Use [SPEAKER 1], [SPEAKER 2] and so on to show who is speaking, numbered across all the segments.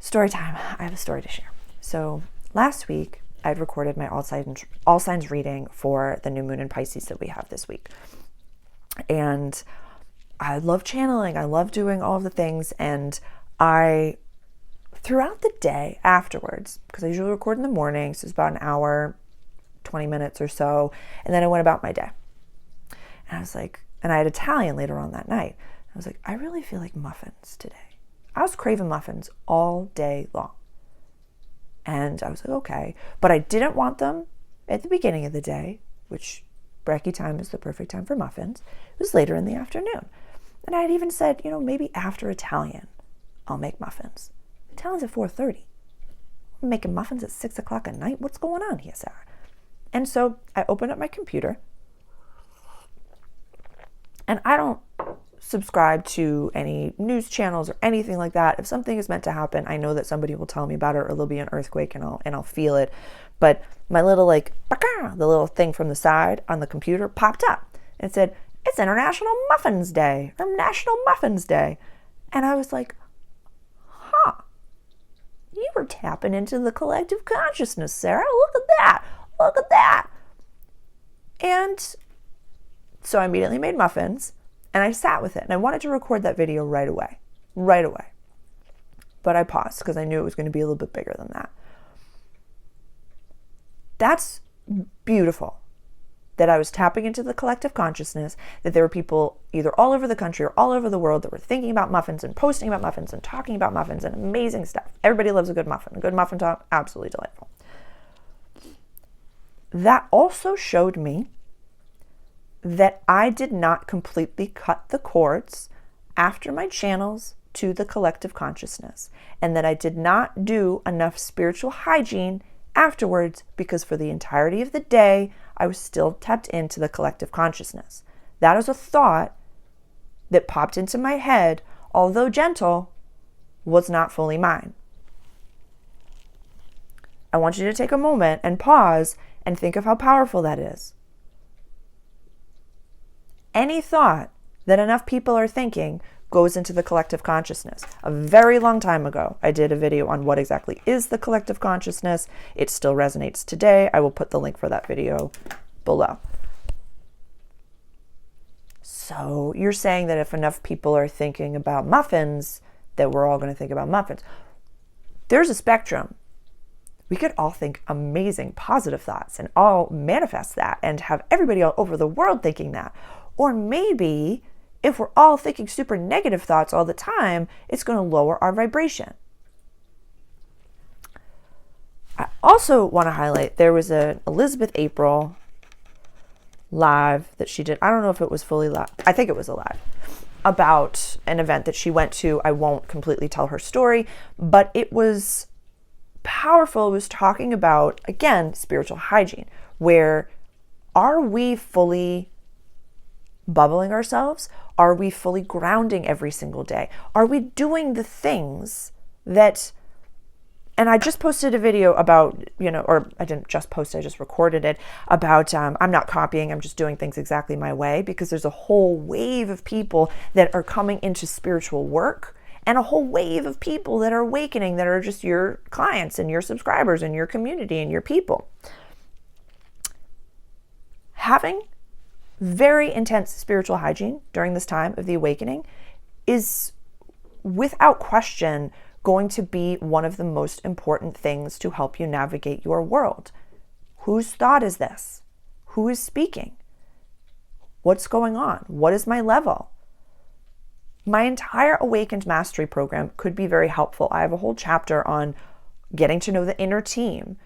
[SPEAKER 1] Story time. I have a story to share. So last week, I'd recorded my all signs reading for the new moon in Pisces that we have this week. And I love channeling. I love doing all of the things. And throughout the day afterwards, because I usually record in the morning, so it's about an hour, 20 minutes or so. And then I went about my day. And I was like, and I had Italian later on that night. I was like, I really feel like muffins today. I was craving muffins all day long. And I was like, okay. But I didn't want them at the beginning of the day, which brekkie time is the perfect time for muffins. It was later in the afternoon. And I had even said, maybe after Italian, I'll make muffins. Italian's at 4:30. I'm making muffins at 6 o'clock at night. What's going on here, Sarah? And so I opened up my computer. And I don't subscribe to any news channels or anything like that. If something is meant to happen, I know that somebody will tell me about it, or there'll be an earthquake and I'll feel it. But my little the little thing from the side on the computer popped up and said, it's International Muffins Day or National Muffins Day. And I was like, you were tapping into the collective consciousness, Sarah. Look at that. Look at that. And so I immediately made muffins. And I sat with it, and I wanted to record that video right away. But I paused because I knew it was going to be a little bit bigger than that. That's beautiful that I was tapping into the collective consciousness, that there were people either all over the country or all over the world that were thinking about muffins and posting about muffins and talking about muffins and amazing stuff. Everybody loves a good muffin. A good muffin top, absolutely delightful. That also showed me that I did not completely cut the cords after my channels to the collective consciousness, and that I did not do enough spiritual hygiene afterwards, because for the entirety of the day, I was still tapped into the collective consciousness. That is a thought that popped into my head, although gentle, was not fully mine. I want you to take a moment and pause and think of how powerful that is. Any thought that enough people are thinking goes into the collective consciousness. A very long time ago, I did a video on what exactly is the collective consciousness. It still resonates today. I will put the link for that video below. So you're saying that if enough people are thinking about muffins, that we're all going to think about muffins. There's a spectrum. We could all think amazing, positive thoughts and all manifest that and have everybody all over the world thinking that. Or maybe if we're all thinking super negative thoughts all the time, it's going to lower our vibration. I also want to highlight, there was an Elizabeth April live that she did. I don't know if it was fully live. I think it was a live about an event that she went to. I won't completely tell her story, but it was powerful. It was talking about, again, spiritual hygiene, where are we fully bubbling ourselves? Are we fully grounding every single day? Are we doing the things that, and I just posted a video about, or I didn't just post, I just recorded it about, I'm not copying, I'm just doing things exactly my way, because there's a whole wave of people that are coming into spiritual work and a whole wave of people that are awakening, that are just your clients and your subscribers and your community and your people. Having very intense spiritual hygiene during this time of the awakening is without question going to be one of the most important things to help you navigate your world. Whose thought is this? Who is speaking? What's going on? What is my level? My entire Awakened Mastery program could be very helpful. I have a whole chapter on getting to know the inner team.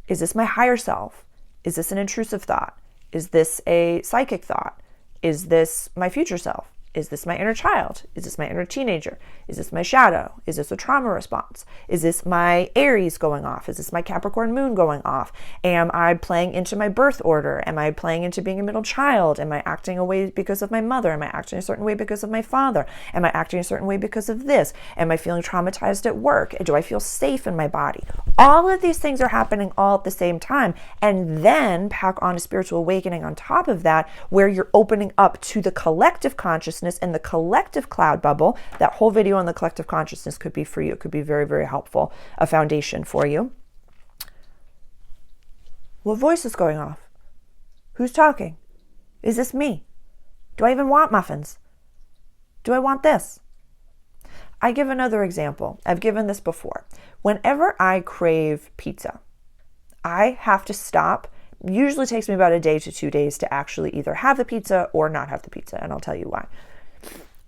[SPEAKER 1] Is this my higher self? Is this an intrusive thought? Is this a psychic thought? Is this my future self? Is this my inner child? Is this my inner teenager? Is this my shadow? Is this a trauma response? Is this my Aries going off? Is this my Capricorn moon going off? Am I playing into my birth order? Am I playing into being a middle child? Am I acting a way because of my mother? Am I acting a certain way because of my father? Am I acting a certain way because of this? Am I feeling traumatized at work? Do I feel safe in my body? All of these things are happening all at the same time. And then pack on a spiritual awakening on top of that, where you're opening up to the collective consciousness consciousness in the collective cloud bubble. That whole video on the collective consciousness could be for you. It could be very, very helpful, a foundation for you. What voice is going off? Who's talking? Is this me? Do I even want muffins? Do I want this? I give another example. I've given this before. Whenever I crave pizza, I have to stop. Usually takes me about a day to 2 days to actually either have the pizza or not have the pizza, and I'll tell you why.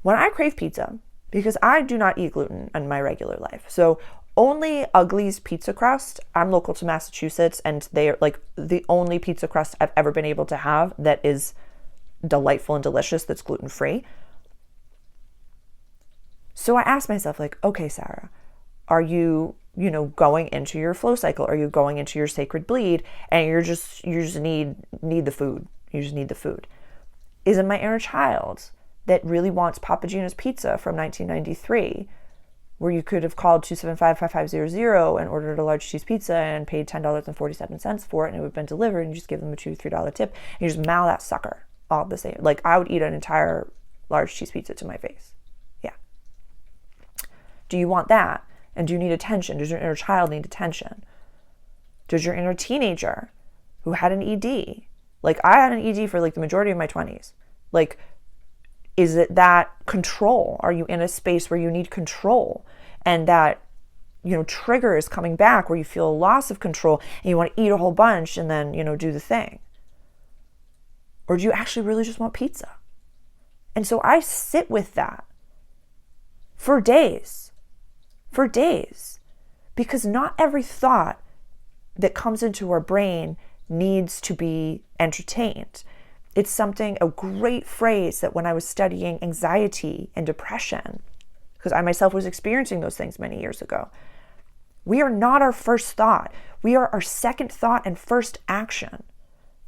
[SPEAKER 1] When I crave pizza, because I do not eat gluten in my regular life, so only Ugly's pizza crust, I'm local to Massachusetts, and they are like the only pizza crust I've ever been able to have that is delightful and delicious, that's gluten-free. So I asked myself, like, okay, Sarah, are you going into your flow cycle? Are you going into your sacred bleed and you just need the food? You just need the food. Is it my inner child that really wants Papa Gino's pizza from 1993, where you could have called 275-5500 and ordered a large cheese pizza and paid $10.47 for it, and it would have been delivered, and you just give them a $2 or $3 tip, and you just mail that sucker all the same. Like, I would eat an entire large cheese pizza to my face. Yeah. Do you want that? And do you need attention? Does your inner child need attention? Does your inner teenager who had an ED, like I had an ED for like the majority of my 20s, like, is it that control? Are you in a space where you need control and that, trigger is coming back where you feel a loss of control and you want to eat a whole bunch and then, do the thing? Or do you actually really just want pizza? And so I sit with that for days, because not every thought that comes into our brain needs to be entertained. It's a great phrase that when I was studying anxiety and depression, because I myself was experiencing those things many years ago, we are not our first thought. We are our second thought and first action.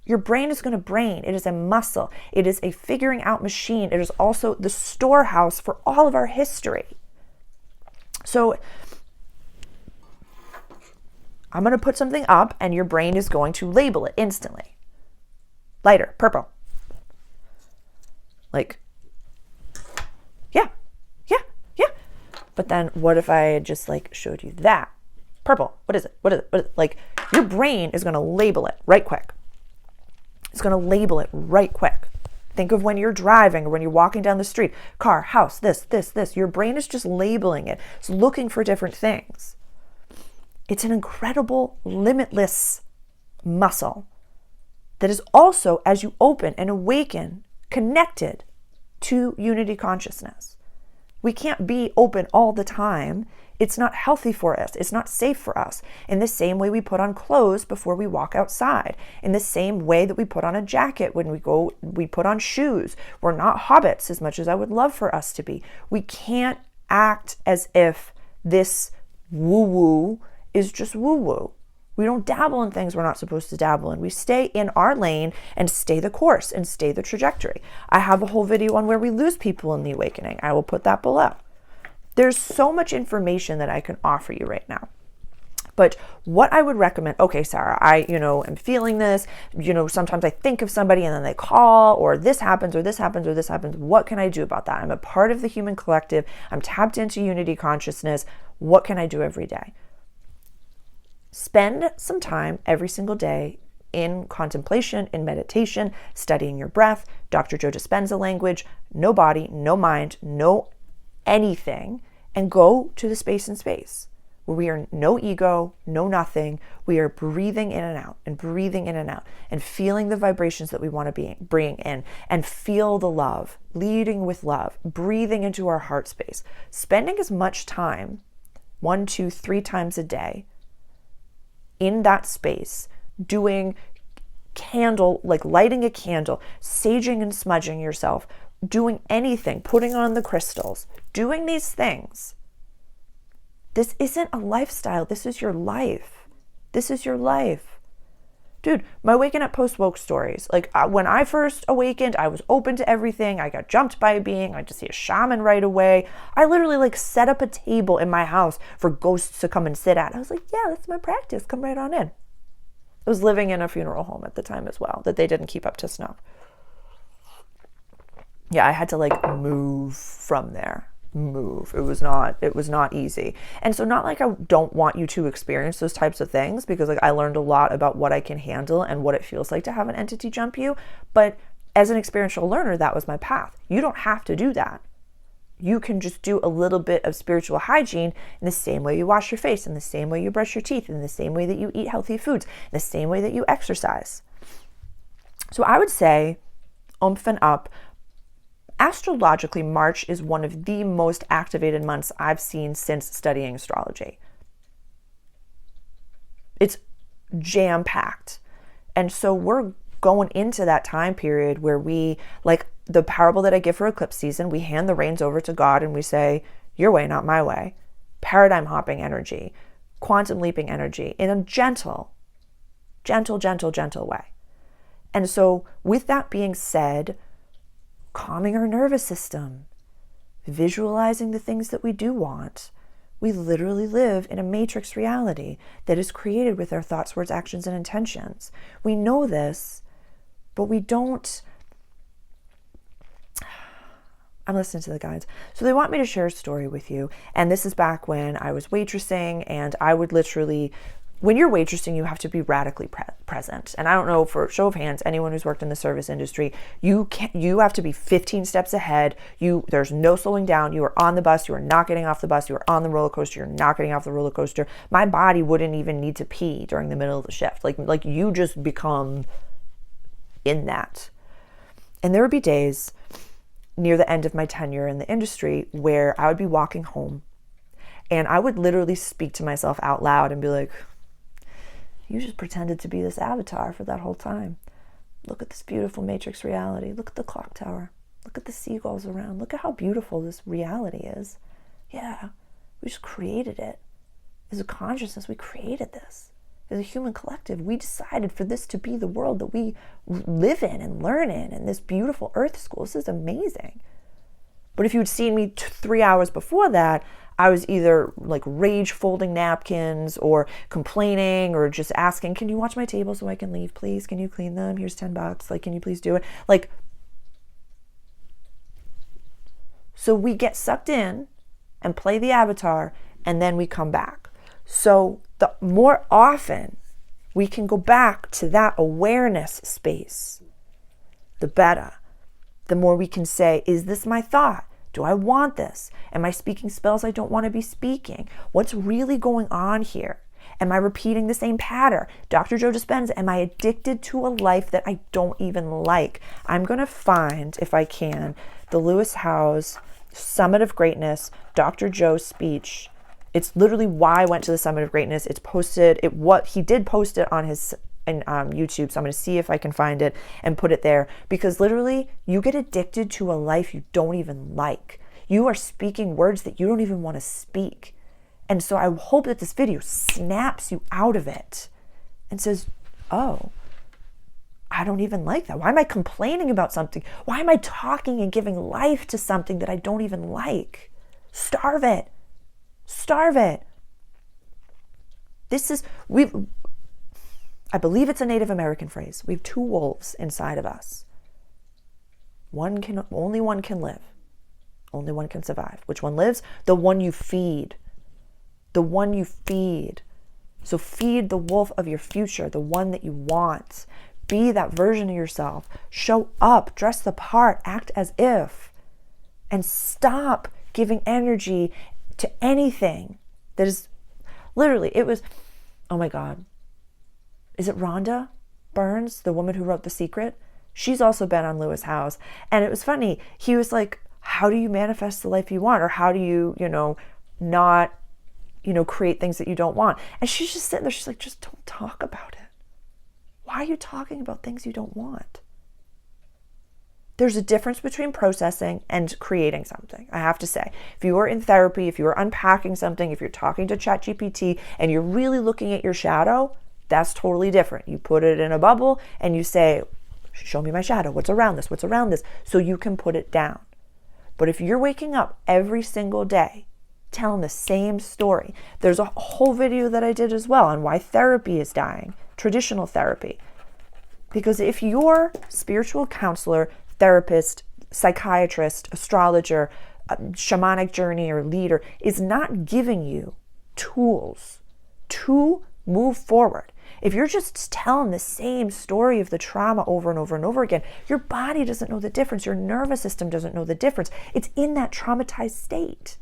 [SPEAKER 1] Your brain is going to brain. It is a muscle. It is a figuring out machine. It is also the storehouse for all of our history. So I'm going to put something up and your brain is going to label it instantly. Lighter, purple. Like, yeah. But then what if I just showed you that? Purple, what is it? Like, your brain is going to label it right quick. It's going to label it right quick. Think of when you're driving or when you're walking down the street, car, house, this. Your brain is just labeling it. It's looking for different things. It's an incredible, limitless muscle that is also, as you open and awaken, connected to unity consciousness. We can't be open all the time. It's not healthy for us. It's not safe for us. In the same way we put on clothes before we walk outside. In the same way that we put on a jacket when we put on shoes. We're not hobbits as much as I would love for us to be. We can't act as if this woo-woo is just woo-woo. We don't dabble in things we're not supposed to dabble in. We stay in our lane and stay the course and stay the trajectory. I have a whole video on where we lose people in the awakening. I will put that below. There's so much information that I can offer you right now. But what I would recommend, okay, Sarah, I am feeling this, sometimes I think of somebody and then they call, or this happens, or this happens, or this happens. What can I do about that? I'm a part of the human collective. I'm tapped into unity consciousness. What can I do every day? Spend some time every single day in contemplation, in meditation, studying your breath, Dr. Joe Dispenza language, no body, no mind, no anything, and go to the space in space where we are no ego, no nothing. We are breathing in and out and breathing in and out and feeling the vibrations that we want to bring in, and feel the love, leading with love, breathing into our heart space, spending as much time, 1, 2, 3 times a day in that space, doing lighting a candle, saging and smudging yourself, doing anything, putting on the crystals, doing these things. This isn't a lifestyle. This is your life. This is your life. Dude, my waking up post-woke stories. When I first awakened, I was open to everything. I got jumped by a being. I just see a shaman right away. I literally set up a table in my house for ghosts to come and sit at. I was like, yeah, that's my practice. Come right on in. I was living in a funeral home at the time as well that they didn't keep up to snuff. yeah, I had to like move from there. Move. It was not easy. And so not like I don't want you to experience those types of things, because like I learned a lot about what I can handle and what it feels like to have an entity jump you. But as an experiential learner, that was my path. You don't have to do that. You can just do a little bit of spiritual hygiene in the same way you wash your face, in the same way you brush your teeth, in the same way that you eat healthy foods, in the same way that you exercise. So I would say, oomph and up, astrologically, March is one of the most activated months I've seen since studying astrology. It's jam-packed. And so we're going into that time period where we, like the parable that I give for eclipse season, we hand the reins over to God and we say, your way, not my way. Paradigm hopping energy, quantum leaping energy in a gentle way. And so with that being said, calming our nervous system, visualizing the things that we do want. We literally live in a matrix reality that is created with our thoughts, words, actions, and intentions. We know this, but we don't. I'm listening to the guides. So they want me to share a story with you. And this is back when I was waitressing, and I would literally, when you're waitressing, you have to be radically present. And I don't know, for show of hands, anyone who's worked in the service industry, you have to be 15 steps ahead. There's no slowing down. You are on the bus. You are not getting off the bus. You are on the roller coaster. You're not getting off the roller coaster. My body wouldn't even need to pee during the middle of the shift. Like you just become in that. And there would be days near the end of my tenure in the industry where I would be walking home and I would literally speak to myself out loud and be like, you just pretended to be this avatar for that whole time. Look at this beautiful matrix reality. Look at the clock tower. Look at the seagulls around. Look at how beautiful this reality is. Yeah, we just created it. As a consciousness, we created this. As a human collective, we decided for this to be the world that we live in and learn in, and this beautiful earth school. This is amazing. But if you'd seen me 3 hours before that, I was either like rage folding napkins or complaining or just asking, can you watch my table so I can leave, please? Can you clean them? Here's $10. Like, can you please do it? Like, so we get sucked in and play the avatar, and then we come back. So the more often we can go back to that awareness space, the better. The more we can say, is this my thought? Do I want this? Am I speaking spells I don't want to be speaking? What's really going on here? Am I repeating the same pattern? Dr. Joe Dispenza, am I addicted to a life that I don't even like? I'm going to find, if I can, the Lewis Howes Summit of Greatness, Dr. Joe speech. It's literally why I went to the Summit of Greatness. It's posted, he did post it on his YouTube, so I'm going to see if I can find it and put it there, because literally you get addicted to a life you don't even like. You are speaking words that you don't even want to speak. And so I hope that this video snaps you out of it and says, oh, I don't even like that. Why am I complaining about something? Why am I talking and giving life to something that I don't even like? Starve it. Starve it. I believe it's a Native American phrase. We have two wolves inside of us. Only one can live. Only one can survive. Which one lives? The one you feed. The one you feed. So feed the wolf of your future, the one that you want. Be that version of yourself. Show up, dress the part, act as if. And stop giving energy to anything that is literally, oh my God. Is it Rhonda Burns, the woman who wrote The Secret? She's also been on Lewis Howes. And it was funny. He was like, how do you manifest the life you want? Or how do you, not, create things that you don't want? And she's just sitting there. She's like, just don't talk about it. Why are you talking about things you don't want? There's a difference between processing and creating something, I have to say. If you are in therapy, if you are unpacking something, if you're talking to ChatGPT and you're really looking at your shadow, that's totally different. You put it in a bubble and you say, show me my shadow. What's around this? What's around this? So you can put it down. But if you're waking up every single day telling the same story, there's a whole video that I did as well on why therapy is dying, traditional therapy. Because if your spiritual counselor, therapist, psychiatrist, astrologer, shamanic journey, or leader is not giving you tools to move forward. If you're just telling the same story of the trauma over and over and over again, your body doesn't know the difference. Your nervous system doesn't know the difference. It's in that traumatized state.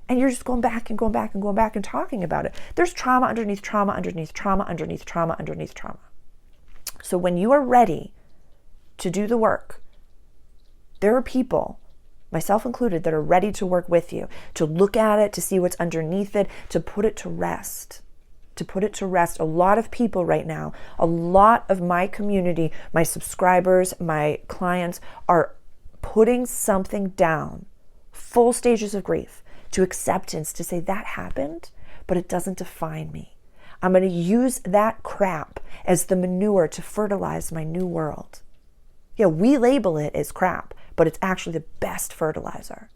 [SPEAKER 1] And you're just going back and going back and going back and talking about it. There's trauma underneath trauma, underneath trauma, underneath trauma, underneath trauma. So when you are ready to do the work, there are people, myself included, that are ready to work with you, to look at it, to see what's underneath it, to put it to rest. To put it to rest. A lot of people right now, a lot of my community, my subscribers, my clients are putting something down, full stages of grief, to acceptance, to say that happened, but it doesn't define me. I'm going to use that crap as the manure to fertilize my new world. Yeah, we label it as crap, but it's actually the best fertilizer.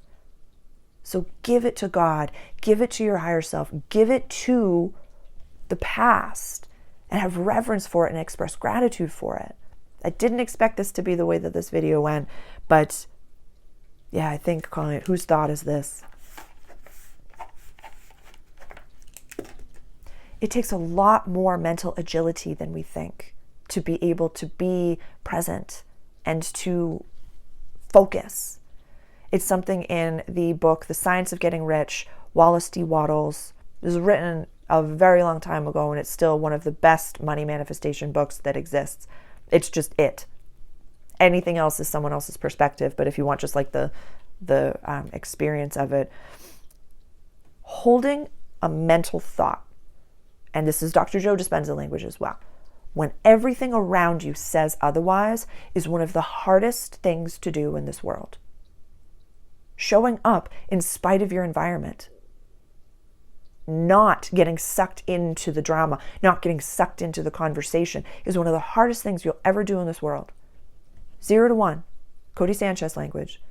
[SPEAKER 1] So give it to God, give it to your higher self, give it to the past, and have reverence for it and express gratitude for it. I didn't expect this to be the way that this video went, but yeah, I think calling it whose thought is this? It takes a lot more mental agility than we think to be able to be present and to focus. It's something in the book, The Science of Getting Rich, Wallace D. Wattles. It was written a very long time ago, and it's still one of the best money manifestation books that exists. It's just it. Anything else is someone else's perspective, but if you want just like the experience of it, holding a mental thought, and this is Dr. Joe Dispenza language as well, when everything around you says otherwise, is one of the hardest things to do in this world. Showing up in spite of your environment. Not getting sucked into the drama, not getting sucked into the conversation is one of the hardest things you'll ever do in this world. 0 to 1, Cody Sanchez language,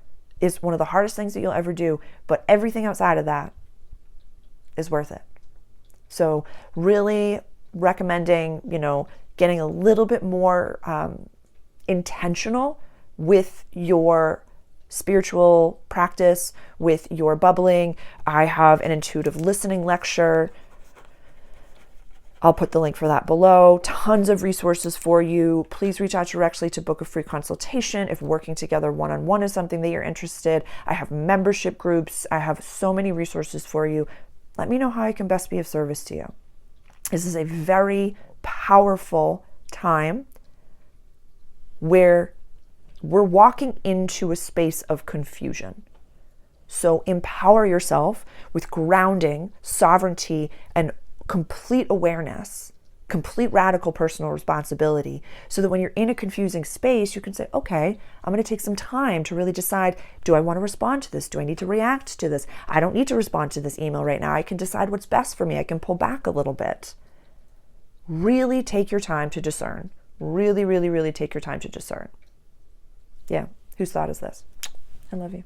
[SPEAKER 1] is one of the hardest things that you'll ever do, but everything outside of that is worth it. So really recommending, getting a little bit more intentional with your spiritual practice, with your bubbling. I have an intuitive listening lecture. I'll put the link for that below. Tons of resources for you. Please reach out directly to book a free consultation if working together one-on-one is something that you're interested. I have membership groups. I have so many resources for you. Let me know how I can best be of service to you. This is a very powerful time where we're walking into a space of confusion. So empower yourself with grounding, sovereignty, and complete awareness, complete radical personal responsibility, so that when you're in a confusing space, you can say, okay, I'm going to take some time to really decide, do I want to respond to this? Do I need to react to this? I don't need to respond to this email right now. I can decide what's best for me. I can pull back a little bit. Really take your time to discern. Really, really, really take your time to discern. Yeah, whose thought is this? I love you.